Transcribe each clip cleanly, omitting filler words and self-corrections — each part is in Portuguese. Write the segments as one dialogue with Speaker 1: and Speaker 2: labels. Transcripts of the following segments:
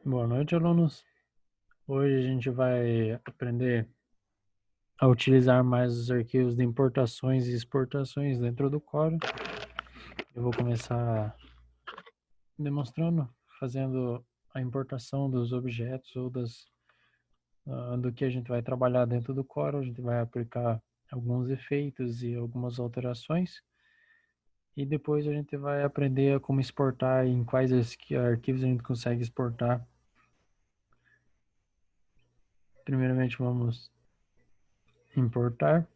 Speaker 1: Boa noite, alunos. Hoje a gente vai aprender a utilizar mais os arquivos de importações e exportações dentro do Core. Eu vou começar demonstrando, fazendo a importação dos objetos ou do que a gente vai trabalhar dentro do Core. A gente vai aplicar alguns efeitos e algumas alterações. E depois a gente vai aprender a como exportar e em quais arquivos a gente consegue exportar. Primeiramente vamos importar.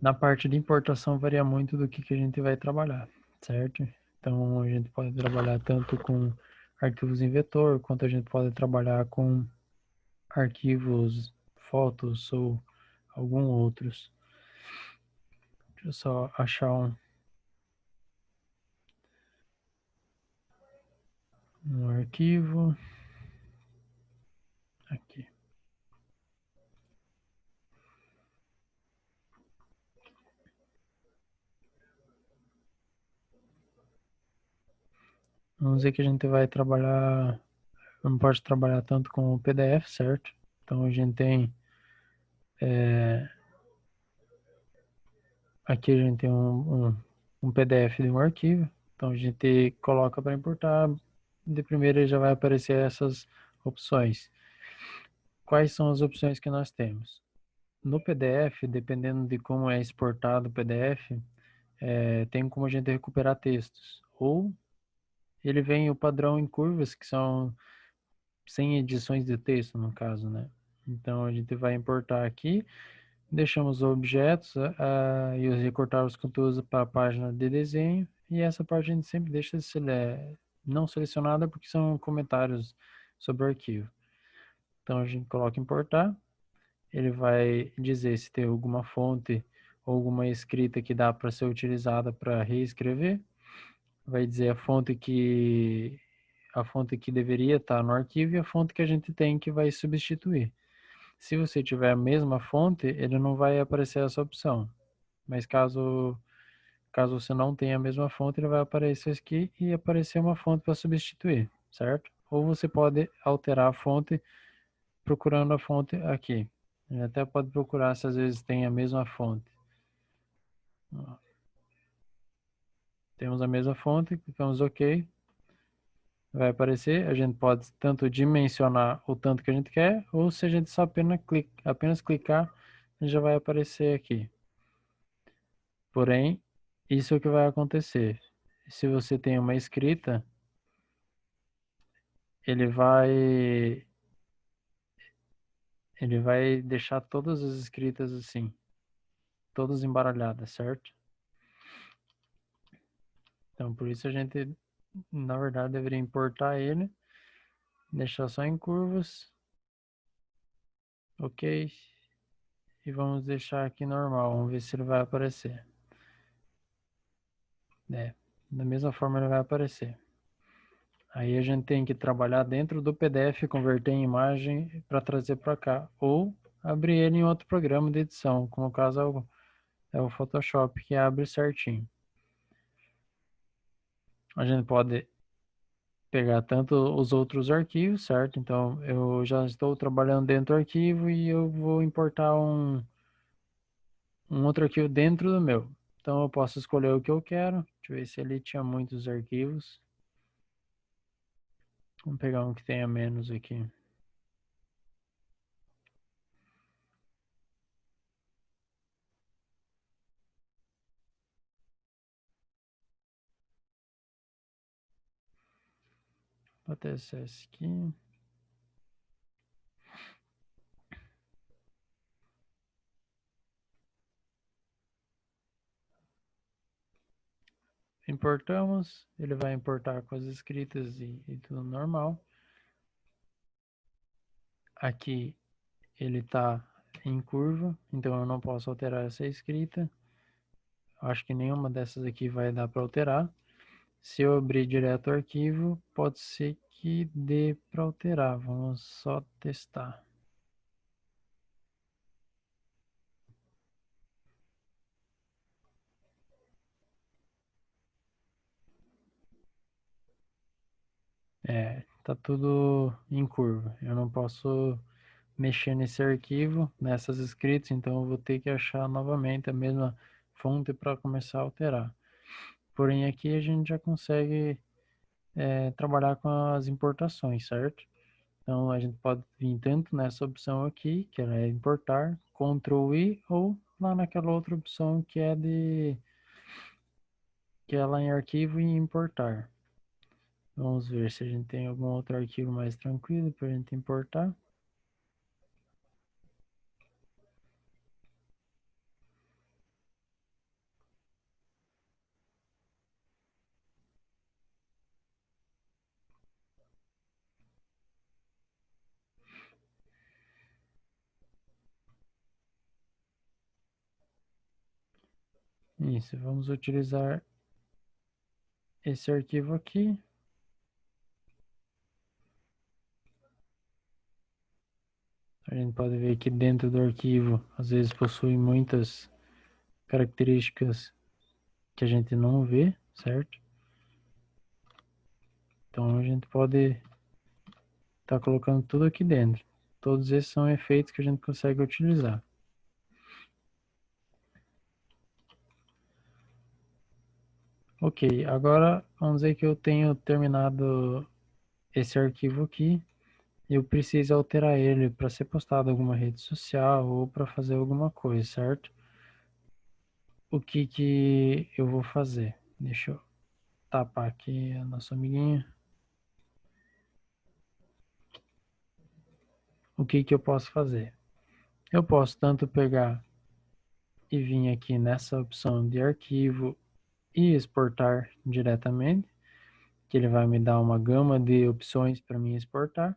Speaker 1: Na parte de importação varia muito do que a gente vai trabalhar, certo? Então a gente pode trabalhar tanto com arquivos em vetor, quanto a gente pode trabalhar com arquivos, fotos ou algum outros. Deixa eu só achar um arquivo aqui. Vamos dizer que a gente vai trabalhar, não pode trabalhar tanto com o PDF, certo? Então a gente tem aqui a gente tem um PDF de um arquivo, então a gente coloca para importar, de primeira já vai aparecer essas opções. Quais são as opções que nós temos? No PDF, dependendo de como é exportado o PDF, tem como a gente recuperar textos. Ou ele vem o padrão em curvas, que são sem edições de texto, no caso, né? Então a gente vai importar aqui, deixamos os objetos e os recortar os conteúdos para a página de desenho, e essa parte a gente sempre deixa não selecionada porque são comentários sobre o arquivo. Então a gente coloca importar, ele vai dizer se tem alguma fonte ou alguma escrita que dá para ser utilizada para reescrever, vai dizer a fonte que deveria estar no arquivo e a fonte que a gente tem que vai substituir. Se você tiver a mesma fonte, ele não vai aparecer essa opção. Mas caso você não tenha a mesma fonte, ele vai aparecer aqui e aparecer uma fonte para substituir, certo? Ou você pode alterar a fonte procurando a fonte aqui. Ele até pode procurar se às vezes tem a mesma fonte. Temos a mesma fonte, clicamos OK. Vai aparecer, a gente pode tanto dimensionar o tanto que a gente quer, ou se a gente só apenas clicar, já vai aparecer aqui. Porém, isso é o que vai acontecer. Se você tem uma escrita, ele vai ele vai deixar todas as escritas assim, todas embaralhadas, certo? Então, por isso a gente, na verdade, deveria importar ele, deixar só em curvas, ok? E vamos deixar aqui normal, vamos ver se ele vai aparecer. Da mesma forma ele vai aparecer. Aí a gente tem que trabalhar dentro do PDF, converter em imagem para trazer para cá, ou abrir ele em outro programa de edição, como no caso é o Photoshop, que abre certinho. A gente pode pegar tanto os outros arquivos, certo? Então eu já estou trabalhando dentro do arquivo e eu vou importar um outro arquivo dentro do meu. Então eu posso escolher o que eu quero. Deixa eu ver se ele tinha muitos arquivos. Vamos pegar um que tenha menos aqui. Vou testar esse aqui. Importamos, ele vai importar com as escritas e tudo normal. Aqui ele está em curva, então eu não posso alterar essa escrita. Acho que nenhuma dessas aqui vai dar para alterar. Se eu abrir direto o arquivo, pode ser que dê para alterar. Vamos só testar. Tá tudo em curva. Eu não posso mexer nesse arquivo, nessas scripts, então eu vou ter que achar novamente a mesma fonte para começar a alterar. Porém, aqui a gente já consegue trabalhar com as importações, certo? Então, a gente pode vir tanto nessa opção aqui, que ela é importar, Ctrl I, ou lá naquela outra opção que é lá em arquivo e importar. Vamos ver se a gente tem algum outro arquivo mais tranquilo para a gente importar. Isso, vamos utilizar esse arquivo aqui. A gente pode ver que dentro do arquivo, às vezes possui muitas características que a gente não vê, certo? Então a gente pode estar colocando tudo aqui dentro. Todos esses são efeitos que a gente consegue utilizar. Ok, agora vamos dizer que eu tenho terminado esse arquivo aqui. Eu preciso alterar ele para ser postado em alguma rede social ou para fazer alguma coisa, certo? O que que eu vou fazer? Deixa eu tapar aqui a nossa amiguinha. O que que eu posso fazer? Eu posso tanto pegar e vir aqui nessa opção de arquivo e exportar diretamente, que ele vai me dar uma gama de opções para mim exportar.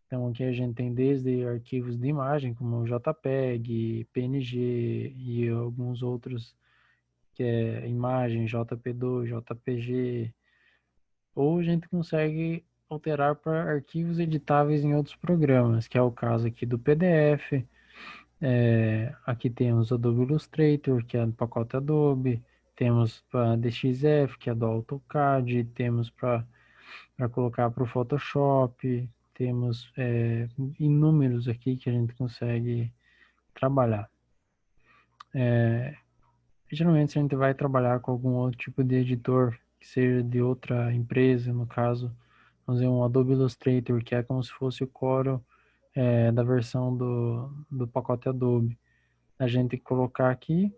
Speaker 1: Então aqui a gente tem desde arquivos de imagem, como JPEG, PNG e alguns outros, que é imagem, JP2, JPG, ou a gente consegue alterar para arquivos editáveis em outros programas, que é o caso aqui do PDF. Aqui temos Adobe Illustrator, que é do pacote Adobe, temos para DXF, que é do AutoCAD, temos para colocar para o Photoshop, temos inúmeros aqui que a gente consegue trabalhar. Geralmente a gente vai trabalhar com algum outro tipo de editor, que seja de outra empresa, no caso, vamos dizer um Adobe Illustrator, que é como se fosse o Corel da versão do pacote Adobe. A gente colocar aqui,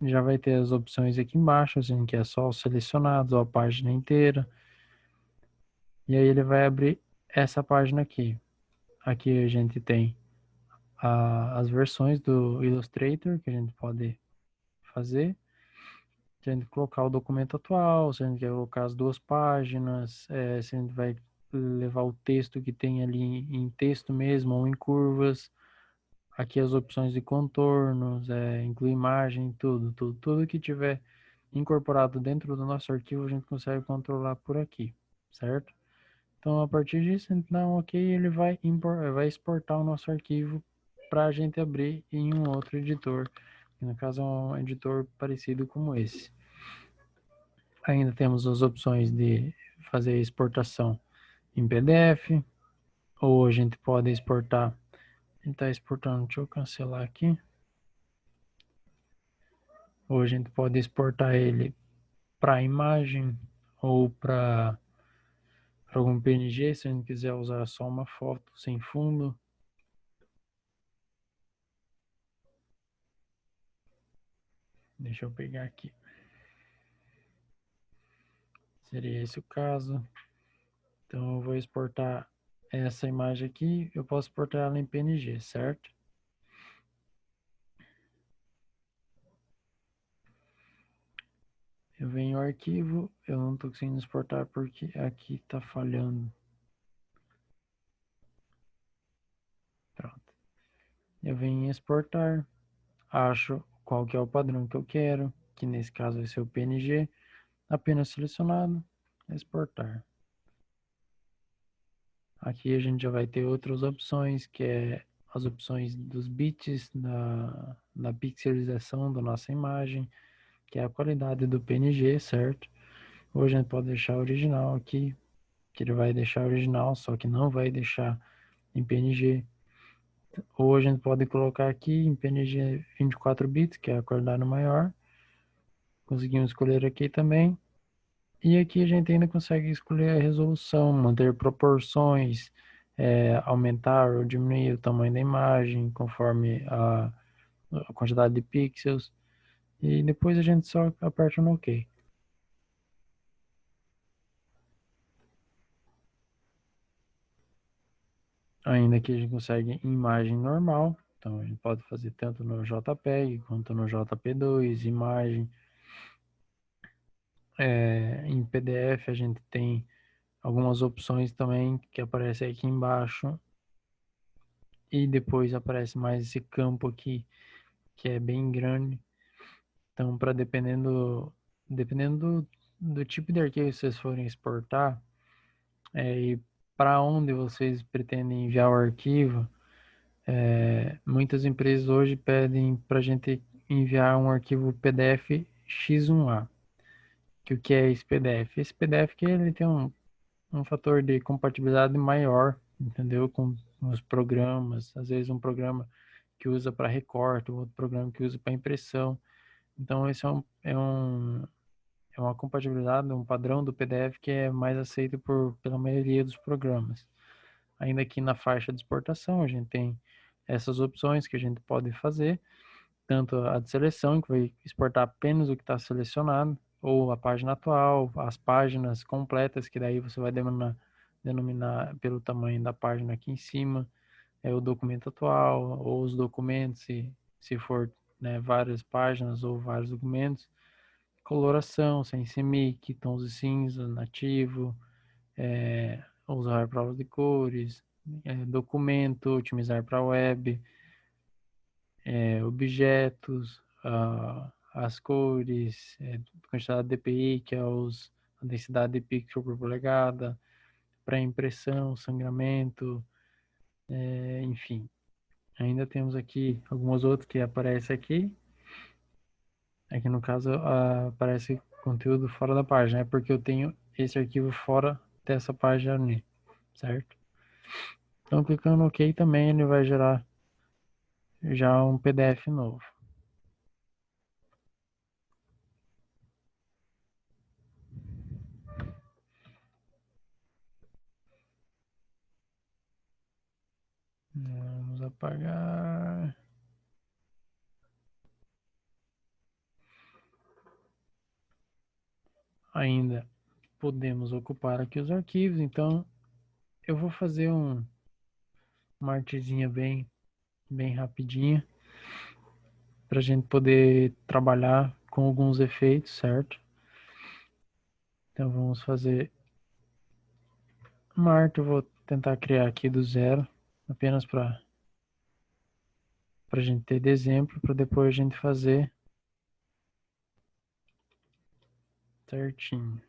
Speaker 1: já vai ter as opções aqui embaixo, assim, que é só os selecionados, ou a página inteira. E aí ele vai abrir essa página aqui. Aqui a gente tem as versões do Illustrator que a gente pode fazer. Se a gente colocar o documento atual, se a gente quer colocar as duas páginas, se a gente vai levar o texto que tem ali em texto mesmo ou em curvas. Aqui as opções de contornos, inclui imagem, tudo que tiver incorporado dentro do nosso arquivo a gente consegue controlar por aqui, certo? Então a partir disso, a gente dá um OK, ele vai exportar o nosso arquivo para a gente abrir em um outro editor, que no caso é um editor parecido como esse. Ainda temos as opções de fazer exportação em PDF, ou a gente pode exportar, a gente está exportando, deixa eu cancelar aqui, ou a gente pode exportar ele para imagem ou para algum PNG, se a gente quiser usar só uma foto sem fundo. Deixa eu pegar aqui. Seria esse o caso. Então eu vou exportar essa imagem aqui, eu posso exportar ela em PNG, certo? Eu venho ao arquivo, eu não estou conseguindo exportar porque aqui está falhando. Pronto. Eu venho em exportar, acho qual que é o padrão que eu quero, que nesse caso vai ser o PNG, apenas selecionado, exportar. Aqui a gente já vai ter outras opções, que é as opções dos bits, da pixelização da nossa imagem, que é a qualidade do PNG, certo? Ou a gente pode deixar original aqui, que ele vai deixar original, só que não vai deixar em PNG. Ou a gente pode colocar aqui em PNG 24 bits, que é a qualidade maior. Conseguimos escolher aqui também. E aqui a gente ainda consegue escolher a resolução, manter proporções, aumentar ou diminuir o tamanho da imagem conforme a quantidade de pixels. E depois a gente só aperta no OK. Ainda que a gente consegue em imagem normal. Então a gente pode fazer tanto no JPEG quanto no JP2, imagem. Em PDF a gente tem algumas opções também que aparecem aqui embaixo. E depois aparece mais esse campo aqui, que é bem grande. Então, para dependendo do tipo de arquivo que vocês forem exportar, e para onde vocês pretendem enviar o arquivo, muitas empresas hoje pedem para a gente enviar um arquivo PDF X1A. Que o que é esse PDF? Esse PDF que ele tem um fator de compatibilidade maior, entendeu? Com os programas, às vezes um programa que usa para recorte, outro programa que usa para impressão. Então, esse é uma compatibilidade, um padrão do PDF que é mais aceito pela maioria dos programas. Ainda aqui na faixa de exportação, a gente tem essas opções que a gente pode fazer, tanto a de seleção, que vai exportar apenas o que está selecionado, ou a página atual, as páginas completas, que daí você vai denominar pelo tamanho da página aqui em cima, o documento atual, ou os documentos, se for, né, várias páginas ou vários documentos, coloração, sem CMYK, tons de cinza, nativo, usar provas de cores, documento, otimizar para web, objetos, as cores, quantidade de DPI, que é a densidade de pixel por polegada, para impressão, sangramento, enfim. Ainda temos aqui algumas outras que aparecem aqui. Aqui no caso aparece conteúdo fora da página, é porque eu tenho esse arquivo fora dessa página ali, certo? Então clicando no OK também ele vai gerar já um PDF novo. Vamos apagar. Ainda podemos ocupar aqui os arquivos, então eu vou fazer uma artezinha bem rapidinha para a gente poder trabalhar com alguns efeitos, certo? Então vamos fazer uma arte, eu vou tentar criar aqui do zero, apenas para a gente ter de exemplo, para depois a gente fazer certinho.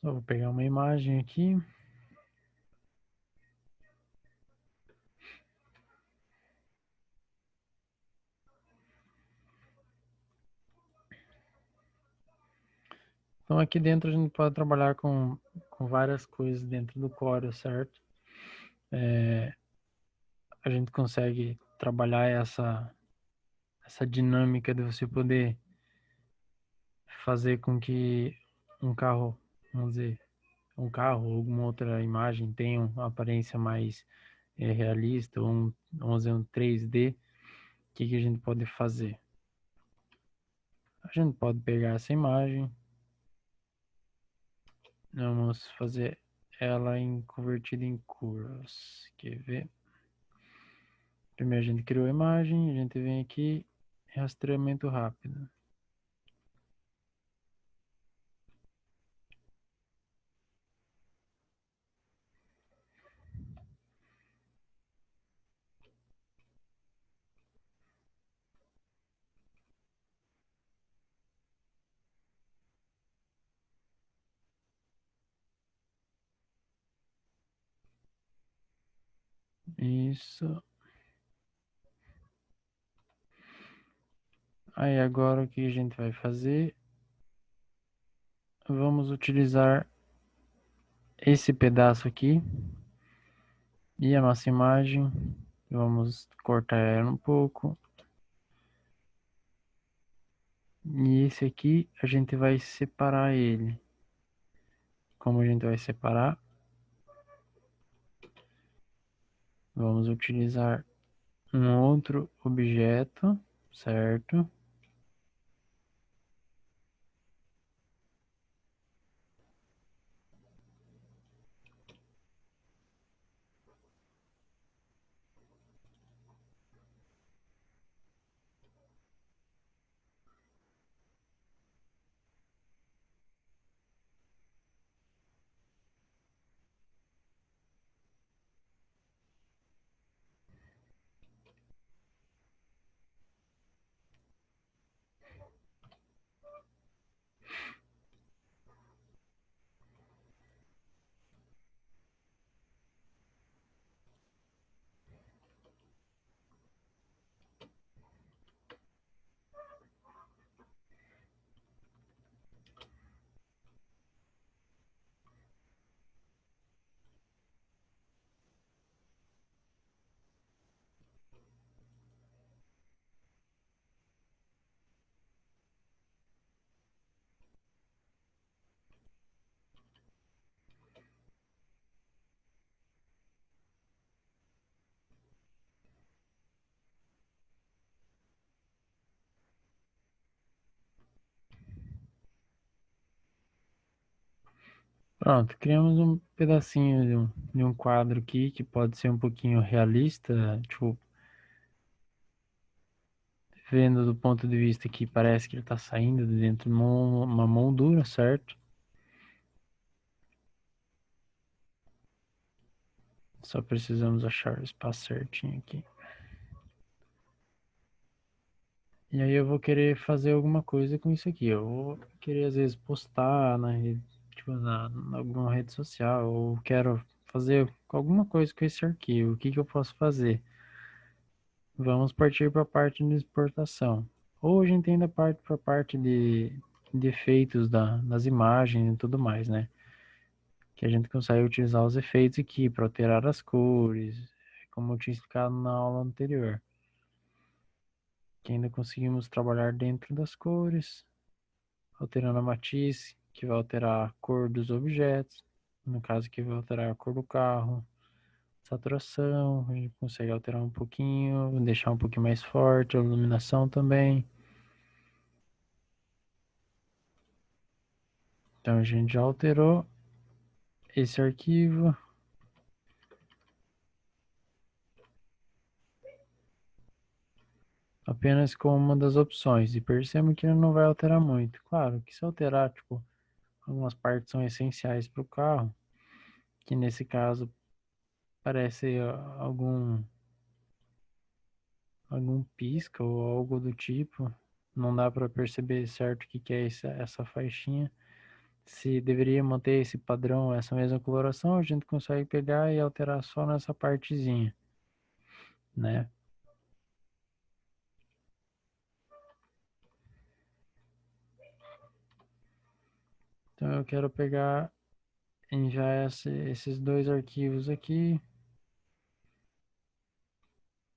Speaker 1: Só vou pegar uma imagem aqui. Então aqui dentro a gente pode trabalhar com várias coisas dentro do Corel, certo? A gente consegue trabalhar essa dinâmica de você poder fazer com que um carro, vamos dizer, um carro ou alguma outra imagem tenha uma aparência mais realista, ou vamos dizer, um 3D. O que a gente pode fazer? A gente pode pegar essa imagem, vamos fazer ela convertida em curvas. Quer ver? Primeiro a gente criou a imagem, a gente vem aqui, rastreamento rápido. Isso. Aí agora o que a gente vai fazer? Vamos utilizar esse pedaço aqui e a nossa imagem. Vamos cortar ela um pouco. E esse aqui a gente vai separar ele. Como a gente vai separar? Vamos utilizar um outro objeto, certo? Pronto, criamos um pedacinho de um quadro aqui que pode ser um pouquinho realista, tipo, vendo do ponto de vista que parece que ele está saindo de dentro de uma moldura, certo? Só precisamos achar o espaço certinho aqui. E aí eu vou querer fazer alguma coisa com isso aqui. Eu vou querer às vezes postar na rede, tipo, na alguma rede social, ou quero fazer alguma coisa com esse arquivo. O que que eu posso fazer? Vamos partir para a parte de exportação. Ou a gente ainda parte para a parte de efeitos das imagens e tudo mais, né? Que a gente consegue utilizar os efeitos aqui para alterar as cores, como eu tinha explicado na aula anterior. Que ainda conseguimos trabalhar dentro das cores, alterando a matiz, que vai alterar a cor dos objetos, no caso aqui vai alterar a cor do carro, saturação, a gente consegue alterar um pouquinho, deixar um pouquinho mais forte, a iluminação também. Então a gente já alterou esse arquivo. Apenas com uma das opções. E perceba que ele não vai alterar muito. Claro que se alterar, tipo, algumas partes são essenciais para o carro, que nesse caso parece algum pisca ou algo do tipo. Não dá para perceber certo o que é essa faixinha. Se deveria manter esse padrão, essa mesma coloração, a gente consegue pegar e alterar só nessa partezinha, né? Então eu quero pegar já esses dois arquivos aqui,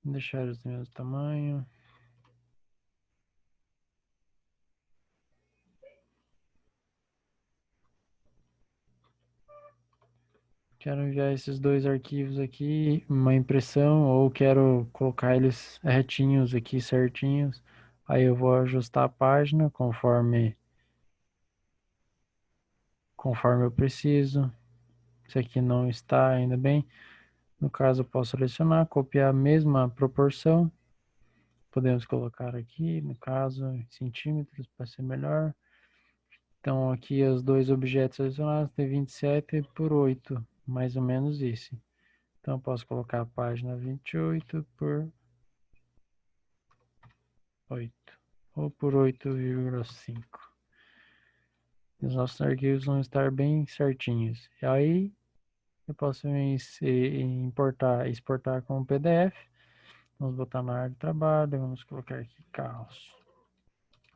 Speaker 1: deixar eles do mesmo tamanho. Quero enviar esses dois arquivos aqui, uma impressão, ou quero colocar eles retinhos aqui, certinhos. Aí eu vou ajustar a página conforme eu preciso. Se aqui não está ainda bem, no caso eu posso selecionar, copiar a mesma proporção. Podemos colocar aqui, no caso, em centímetros para ser melhor. Então aqui os dois objetos selecionados tem 27 por 8, mais ou menos isso. Então eu posso colocar a página 28 por 8 ou por 8,5. Os nossos arquivos vão estar bem certinhos. E aí Eu posso importar, exportar como PDF. Vamos botar na área de trabalho, vamos colocar aqui carros,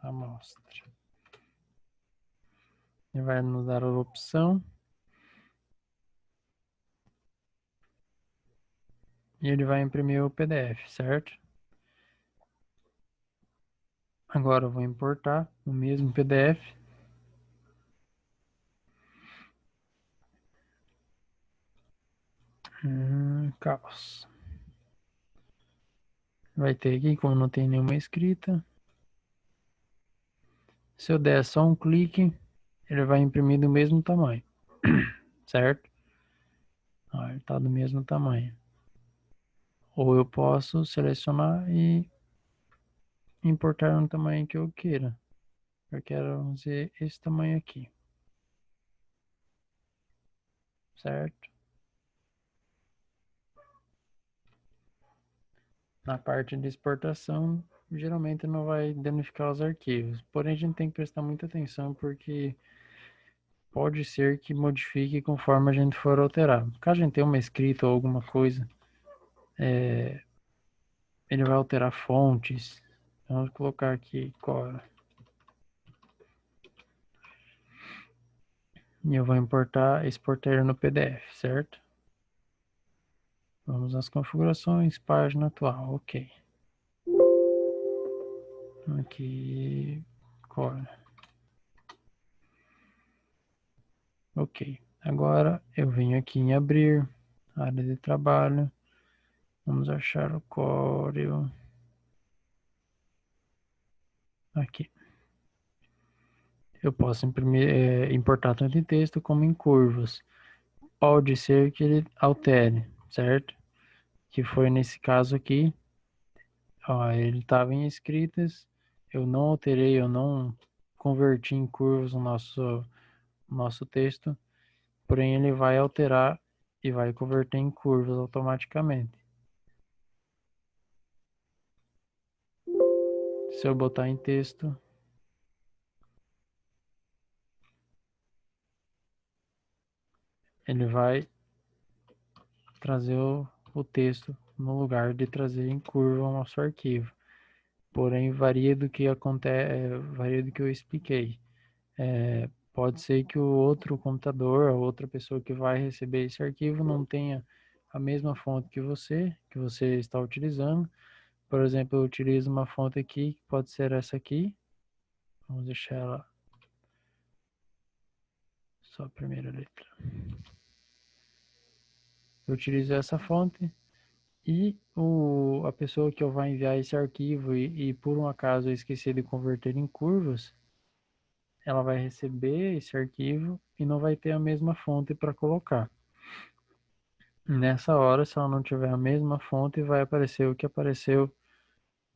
Speaker 1: amostra. Ele vai nos dar a opção. E ele vai imprimir o PDF, certo? Agora eu vou importar o mesmo PDF. Caos. Vai ter aqui, como não tem nenhuma escrita. Se eu der só um clique, ele vai imprimir do mesmo tamanho, certo? Ó, ele está do mesmo tamanho. Ou eu posso selecionar e importar no tamanho que eu queira. Eu quero, vamos dizer, esse tamanho aqui, certo? Na parte de exportação, geralmente não vai danificar os arquivos. Porém, a gente tem que prestar muita atenção porque pode ser que modifique conforme a gente for alterar. Caso a gente tenha uma escrita ou alguma coisa, ele vai alterar fontes. Vamos colocar aqui Cora. E eu vou exportar ele no PDF, certo? Vamos às configurações, página atual, ok. Aqui, Cora. Ok. Agora eu venho aqui em abrir, área de trabalho. Vamos achar o Corel. Aqui. Eu posso importar tanto em texto como em curvas. Pode ser que ele altere, certo? Que foi nesse caso aqui. Ó, ele estava em escritas. Eu não alterei, eu não converti em curvas o nosso texto. Porém, ele vai alterar e vai converter em curvas automaticamente. Se eu botar em texto, ele vai trazer o texto no lugar de trazer em curva o nosso arquivo. Porém, varia do que acontece, varia do que eu expliquei. Pode ser que o outro computador, a outra pessoa que vai receber esse arquivo não tenha a mesma fonte que você está utilizando. Por exemplo, eu utilizo uma fonte aqui, que pode ser essa aqui. Vamos deixar ela só a primeira letra. Eu utilizo essa fonte e a pessoa que eu vou enviar esse arquivo e por um acaso eu esqueci de converter em curvas, ela vai receber esse arquivo e não vai ter a mesma fonte para colocar. Nessa hora, se ela não tiver a mesma fonte, vai aparecer o que apareceu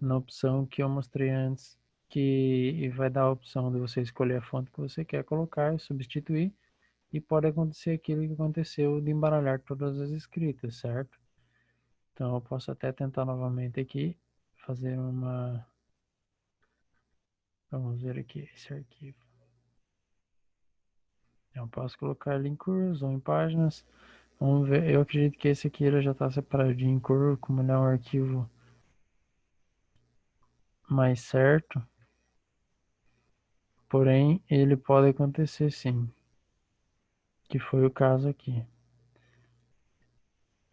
Speaker 1: na opção que eu mostrei antes, que vai dar a opção de você escolher a fonte que você quer colocar, substituir, e pode acontecer aquilo que aconteceu de embaralhar todas as escritas, certo? Então eu posso até tentar novamente aqui, fazer uma... Vamos ver aqui esse arquivo. Eu posso colocar ele em cursos ou em páginas. Vamos ver, eu acredito que esse aqui ele já está separadinho em curso, como ele é um arquivo mais certo. Porém, ele pode acontecer sim, que foi o caso aqui.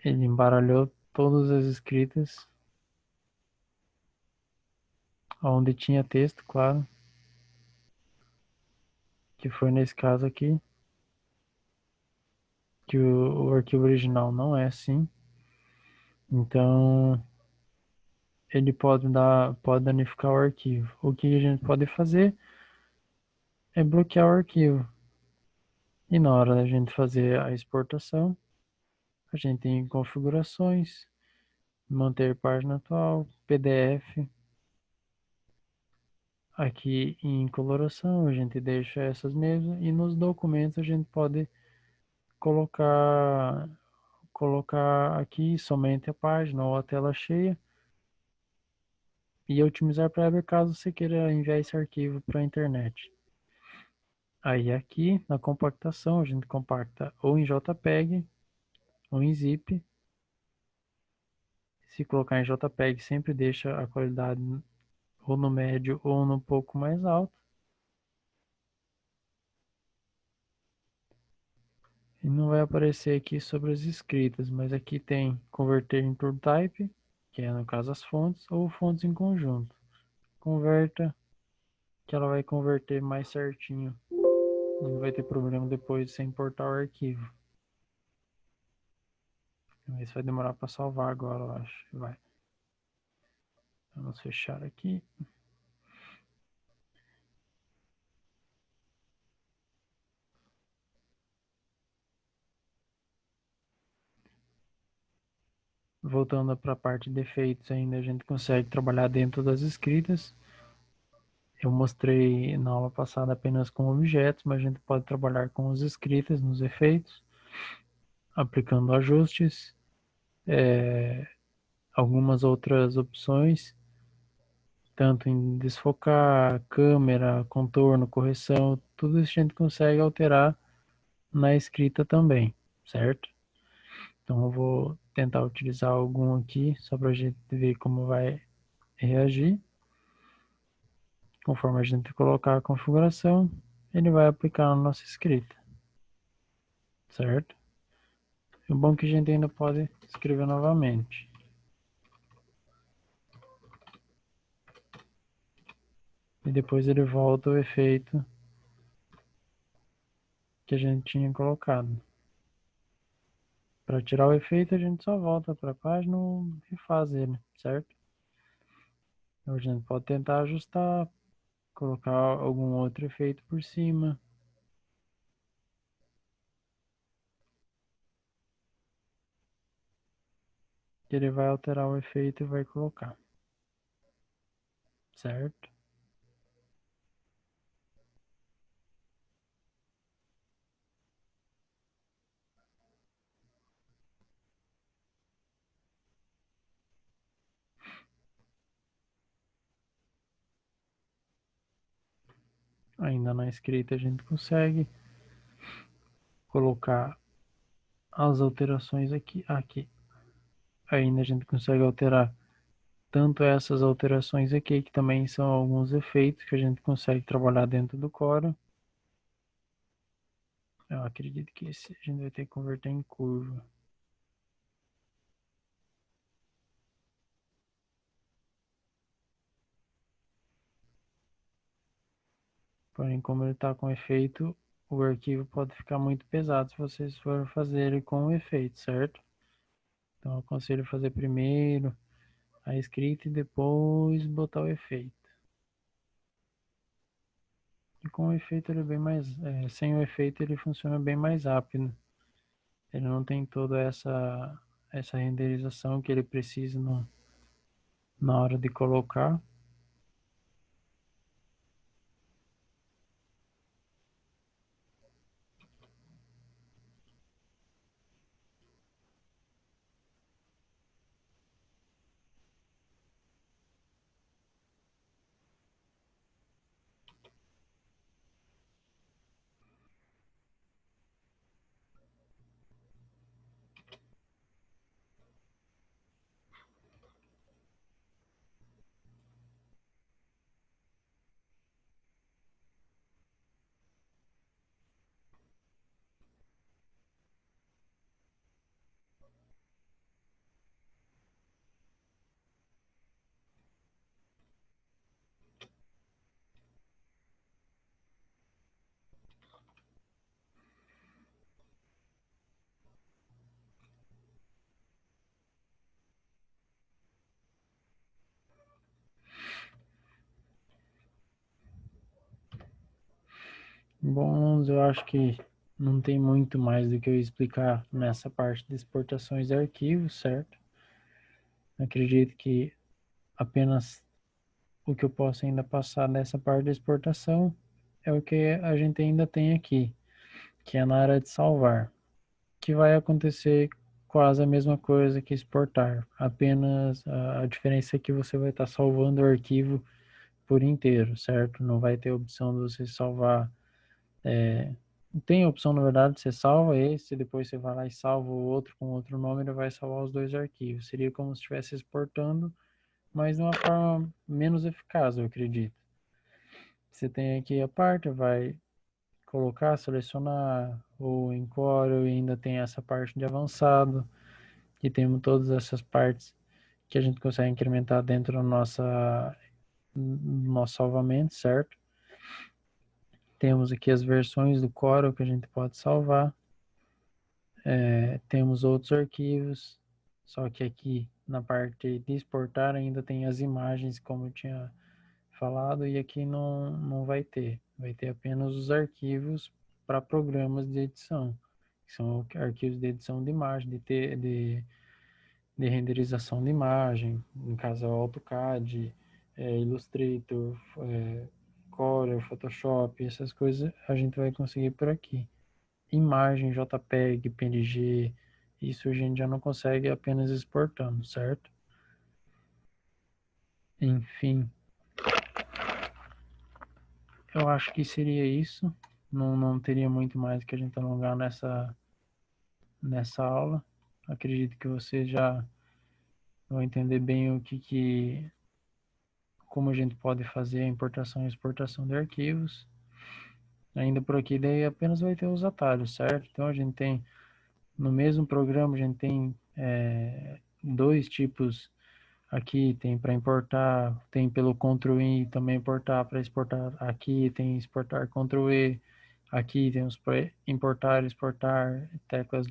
Speaker 1: Ele embaralhou todas as escritas, onde tinha texto, claro, que foi nesse caso aqui, que o arquivo original não é assim. Então, ele pode danificar o arquivo. O que a gente pode fazer é bloquear o arquivo. E na hora da gente fazer a exportação, a gente tem configurações, manter página atual, PDF. Aqui em coloração a gente deixa essas mesmas e nos documentos a gente pode colocar aqui somente a página ou a tela cheia e otimizar para Ever caso você queira enviar esse arquivo para a internet. Aí aqui na compactação a gente compacta ou em JPEG ou em zip. Se colocar em JPEG, sempre deixa a qualidade ou no médio ou no pouco mais alto. E não vai aparecer aqui sobre as escritas, mas aqui tem converter em TurType, que é no caso as fontes, ou fontes em conjunto. Converta, que ela vai converter mais certinho. Não vai ter problema depois de você importar o arquivo. Isso vai demorar para salvar agora, eu acho. Vai. Vamos fechar aqui. Voltando para a parte de efeitos ainda, a gente consegue trabalhar dentro das escritas. Eu mostrei na aula passada apenas com objetos, mas a gente pode trabalhar com as escritas nos efeitos, aplicando ajustes, algumas outras opções, tanto em desfocar, câmera, contorno, correção, tudo isso a gente consegue alterar na escrita também, certo? Então eu vou tentar utilizar algum aqui, só para a gente ver como vai reagir. Conforme a gente colocar a configuração, ele vai aplicar na nossa escrita, certo? O bom é que a gente ainda pode escrever novamente. E depois ele volta o efeito que a gente tinha colocado. Para tirar o efeito, a gente só volta para a página e refaz ele, certo? Então, a gente pode tentar ajustar, colocar algum outro efeito por cima. Que ele vai alterar o efeito e vai colocar, certo? Ainda na escrita a gente consegue colocar as alterações aqui. Ainda a gente consegue alterar tanto essas alterações aqui, que também são alguns efeitos que a gente consegue trabalhar dentro do Corel. Eu acredito que esse a gente vai ter que converter em curva. Porém, como ele está com efeito, o arquivo pode ficar muito pesado se vocês forem fazer ele com o efeito, certo? Então, eu aconselho fazer primeiro a escrita e depois botar o efeito. E com o efeito ele é bem mais, sem o efeito ele funciona bem mais rápido. Ele não tem toda essa renderização que ele precisa na hora de colocar. Bom, eu acho que não tem muito mais do que eu explicar nessa parte de exportações de arquivos, certo? Acredito que apenas o que eu posso ainda passar nessa parte de exportação é o que a gente ainda tem aqui, que é na área de salvar, que vai acontecer quase a mesma coisa que exportar, apenas a diferença é que você vai estar salvando o arquivo por inteiro, certo? Não vai ter a opção de você salvar Tem a opção, na verdade, você salva esse, depois você vai lá e salva o outro com outro nome, ele vai salvar os dois arquivos. Seria como se estivesse exportando, mas de uma forma menos eficaz, eu acredito. Você tem aqui a parte, vai colocar, selecionar o Encore e ainda tem essa parte de avançado, que temos todas essas partes que a gente consegue incrementar dentro do nosso salvamento, certo? Temos aqui as versões do Corel que a gente pode salvar. Temos outros arquivos, só que aqui na parte de exportar ainda tem as imagens, como eu tinha falado, e aqui não vai ter. Vai ter apenas os arquivos para programas de edição, que são arquivos de edição de imagem, de renderização de imagem, no caso é o AutoCAD, Illustrator, Corel, Photoshop, essas coisas a gente vai conseguir por aqui. Imagem, JPEG, PNG, isso a gente já não consegue apenas exportando, certo? Enfim, eu acho que seria isso. Não teria muito mais que a gente alongar nessa aula. Acredito que vocês já vão entender bem como a gente pode fazer a importação e exportação de arquivos. Ainda por aqui, daí apenas vai ter os atalhos, certo? Então a gente tem, no mesmo programa, a gente tem dois tipos aqui, tem para importar, tem pelo Ctrl+I também importar, para exportar aqui, tem exportar Ctrl+E, aqui temos para importar, exportar, teclas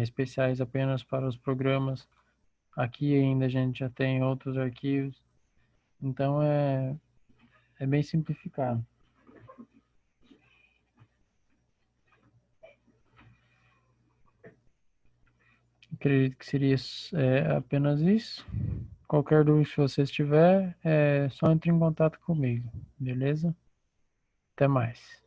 Speaker 1: especiais apenas para os programas. Aqui ainda a gente já tem outros arquivos, então é bem simplificado. Acredito que seria apenas isso. Qualquer dúvida que você tiver, só entre em contato comigo, beleza? Até mais.